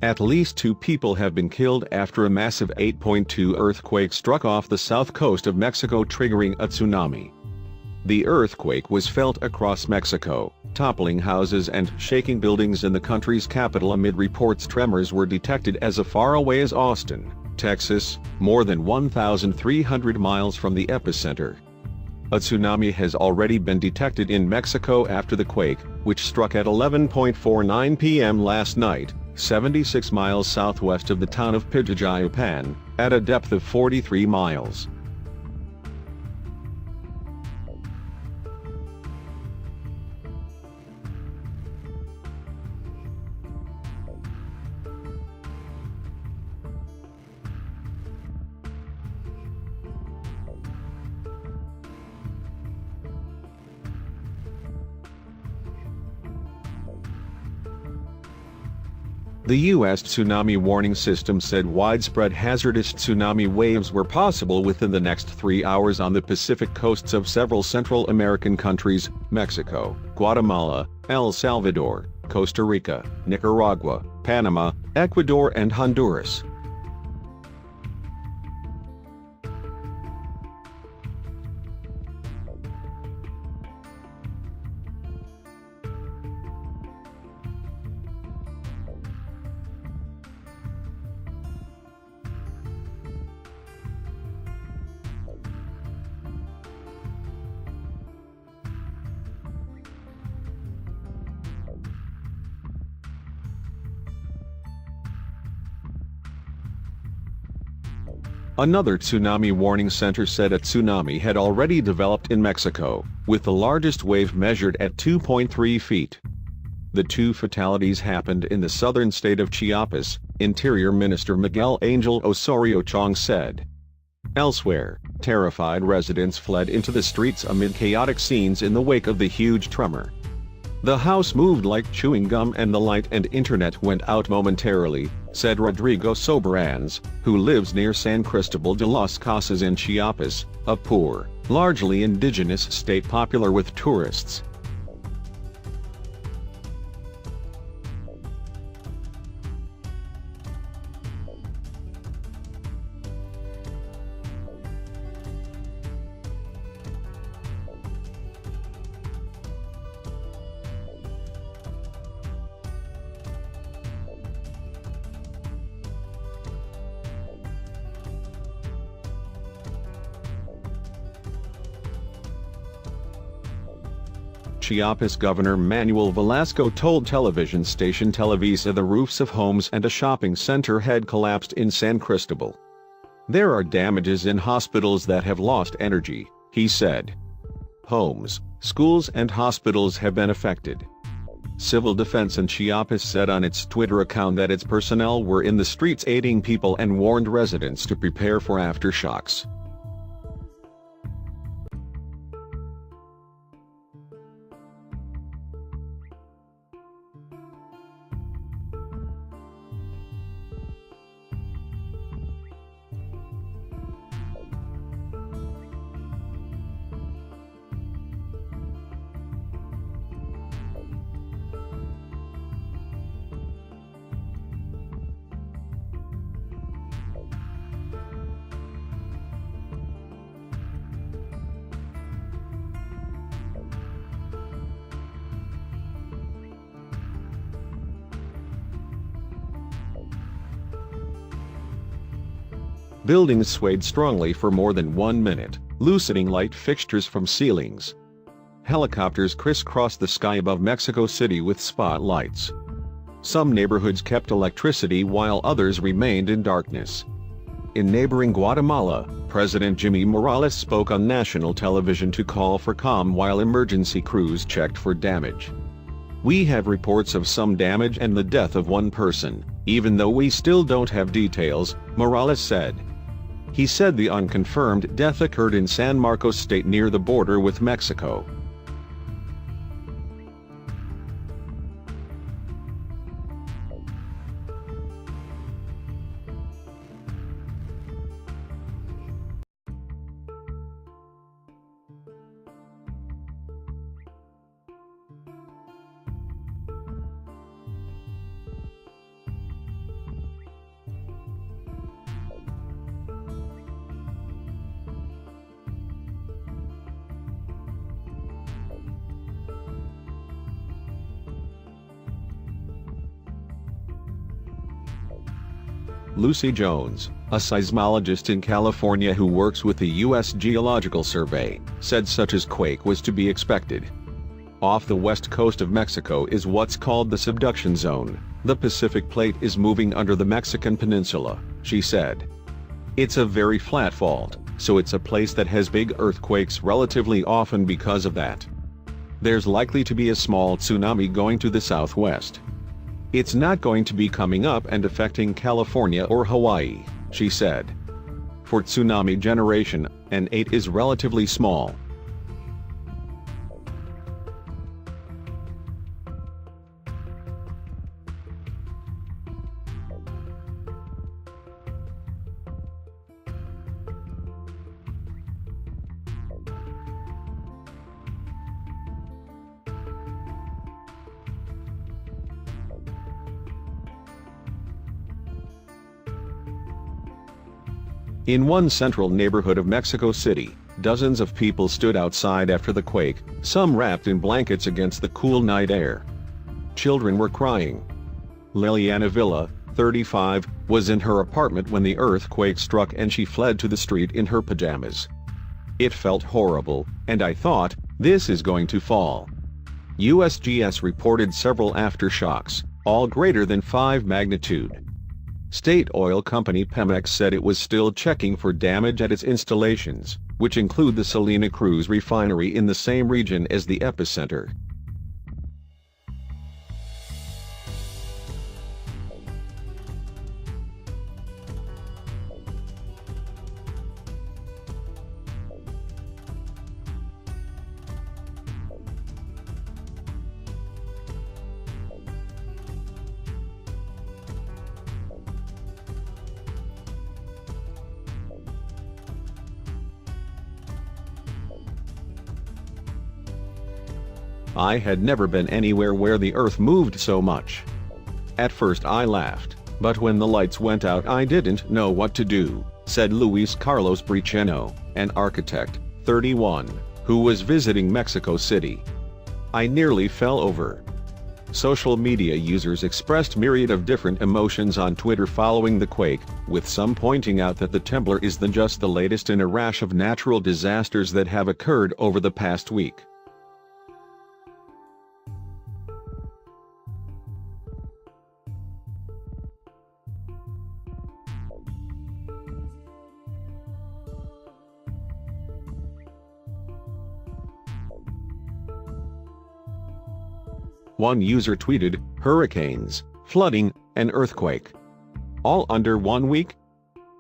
At least 2 people have been killed after a massive 8.2 earthquake struck off the south coast of Mexico, triggering a tsunami. The earthquake was felt across Mexico, toppling houses and shaking buildings in the country's capital amid reports tremors were detected as far away as Austin, Texas, more than 1,300 miles from the epicenter. A tsunami has already been detected in Mexico after the quake, which struck at 11:49 p.m. last night, 76 miles southwest of the town of Pijijiapan, at a depth of 43 miles. The U.S. Tsunami Warning System said widespread hazardous tsunami waves were possible within the next 3 hours on the Pacific coasts of several Central American countries: Mexico, Guatemala, El Salvador, Costa Rica, Nicaragua, Panama, Ecuador and Honduras. Another tsunami warning center said a tsunami had already developed in Mexico, with the largest wave measured at 2.3 feet. The 2 fatalities happened in the southern state of Chiapas, Interior Minister Miguel Angel Osorio Chong said. Elsewhere, terrified residents fled into the streets amid chaotic scenes in the wake of the huge tremor. The house moved like chewing gum and the light and internet went out momentarily, said Rodrigo Soberans, who lives near San Cristobal de las Casas in Chiapas, a poor, largely indigenous state popular with tourists. Chiapas Governor Manuel Velasco told television station Televisa the roofs of homes and a shopping center had collapsed in San Cristobal. There are damages in hospitals that have lost energy, he said. Homes, schools and hospitals have been affected. Civil Defense in Chiapas said on its Twitter account that its personnel were in the streets aiding people and warned residents to prepare for aftershocks. Buildings swayed strongly for more than 1 minute, loosening light fixtures from ceilings. Helicopters crisscrossed the sky above Mexico City with spotlights. Some neighborhoods kept electricity while others remained in darkness. In neighboring Guatemala, President Jimmy Morales spoke on national television to call for calm while emergency crews checked for damage. "We have reports of some damage and the death of 1 person, even though we still don't have details," Morales said. He said the unconfirmed death occurred in San Marcos State near the border with Mexico. Lucy Jones, a seismologist in California who works with the U.S. Geological Survey, said such a quake was to be expected. Off the west coast of Mexico is what's called the subduction zone. The Pacific Plate is moving under the Mexican peninsula, she said. It's a very flat fault, so it's a place that has big earthquakes relatively often because of that. There's likely to be a small tsunami going to the southwest. It's not going to be coming up and affecting California or Hawaii, she said. For tsunami generation, an 8 is relatively small. In one central neighborhood of Mexico City, dozens of people stood outside after the quake, some wrapped in blankets against the cool night air. Children were crying. Liliana Villa, 35, was in her apartment when the earthquake struck and she fled to the street in her pajamas. It felt horrible, and I thought, this is going to fall. USGS reported several aftershocks, all greater than 5 magnitude. State oil company Pemex said it was still checking for damage at its installations, which include the Salina Cruz refinery in the same region as the epicenter. I had never been anywhere where the earth moved so much. At first I laughed, but when the lights went out I didn't know what to do, said Luis Carlos Briceño, an architect, 31, who was visiting Mexico City. I nearly fell over. Social media users expressed myriad of different emotions on Twitter following the quake, with some pointing out that the temblor is just the latest in a rash of natural disasters that have occurred over the past week. One user tweeted, hurricanes, flooding, and earthquake. All under 1 week?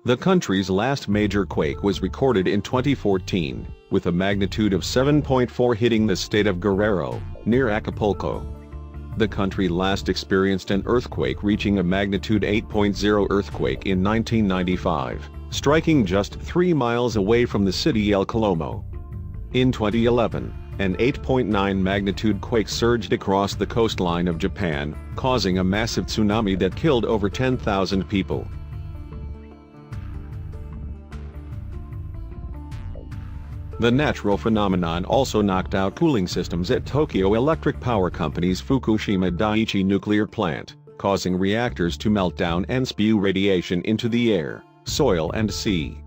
The country's last major quake was recorded in 2014, with a magnitude of 7.4 hitting the state of Guerrero, near Acapulco. The country last experienced an earthquake reaching a magnitude 8.0 earthquake in 1995, striking just 3 miles away from the city El Colomo. In 2011, an 8.9 magnitude quake surged across the coastline of Japan, causing a massive tsunami that killed over 10,000 people. The natural phenomenon also knocked out cooling systems at Tokyo Electric Power Company's Fukushima Daiichi nuclear plant, causing reactors to melt down and spew radiation into the air, soil and sea.